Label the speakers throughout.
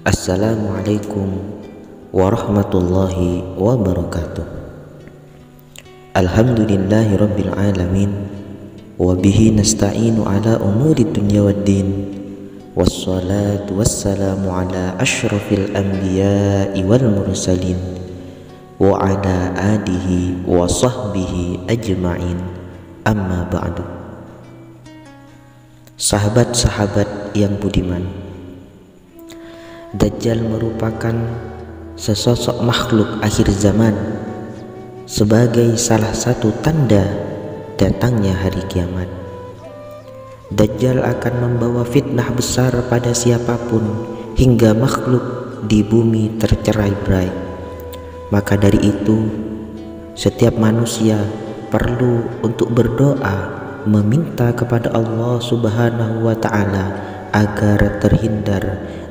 Speaker 1: Assalamualaikum warahmatullahi wabarakatuh. Alhamdulillahi rabbil alamin, wabihi nasta'inu ala umuri dunya waddin, wassalatu wassalamu ala ashrafil anbiya'i wal mursalin, wa ala alihi wa sahbihi ajma'in, amma ba'du. Sahabat-sahabat yang budiman, Dajjal merupakan sesosok makhluk akhir zaman sebagai salah satu tanda datangnya hari kiamat. Dajjal akan membawa fitnah besar pada siapapun hingga makhluk di bumi tercerai-berai. Maka dari itu, setiap manusia perlu untuk berdoa meminta kepada Allah Subhanahu wa ta'ala agar terhindar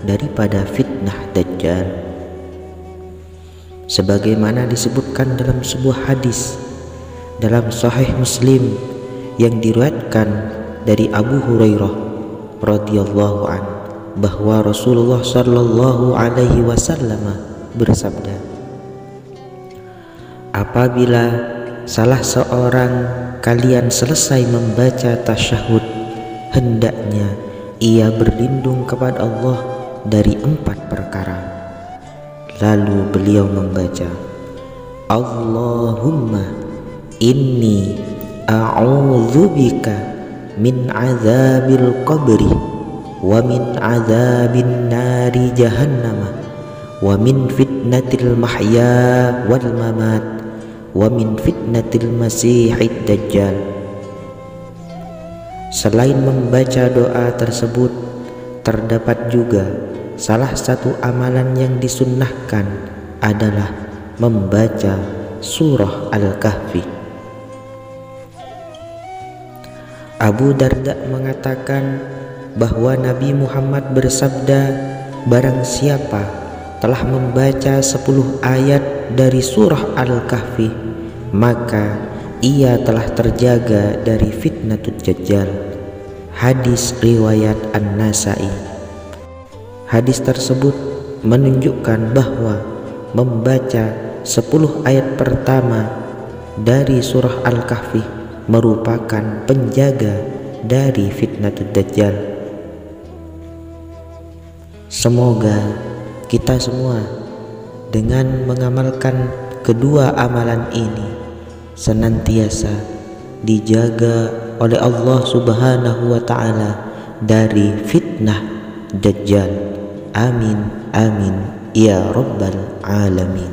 Speaker 1: daripada fitnah Dajjal. Sebagaimana disebutkan dalam sebuah hadis dalam Sahih Muslim yang diriwayatkan dari Abu Hurairah radhiyallahu an, bahwa Rasulullah sallallahu alaihi wasallam bersabda, apabila salah seorang kalian selesai membaca tasyahud, hendaknya ia berlindung kepada Allah dari 4 perkara. Lalu beliau membaca, Allahumma inni a'udzubika min azabil qabri wa min azabin nari jahannama wa min fitnatil mahya wal mamat wa min fitnatil masihid dajjal. Selain membaca doa tersebut, terdapat juga salah satu amalan yang disunnahkan adalah membaca surah Al-Kahfi. Abu Darda mengatakan bahwa Nabi Muhammad bersabda, barang siapa telah membaca 10 ayat dari surah Al-Kahfi, maka ia telah terjaga dari fitnatul Dajjal. Hadis riwayat An-Nasa'i. Hadis tersebut menunjukkan bahwa membaca 10 ayat pertama dari surah Al-Kahfi merupakan penjaga dari fitnatul Dajjal. Semoga kita semua dengan mengamalkan kedua amalan ini senantiasa dijaga oleh Allah Subhanahu wa ta'ala dari fitnah Dajjal. Amin amin ya rabbal alamin.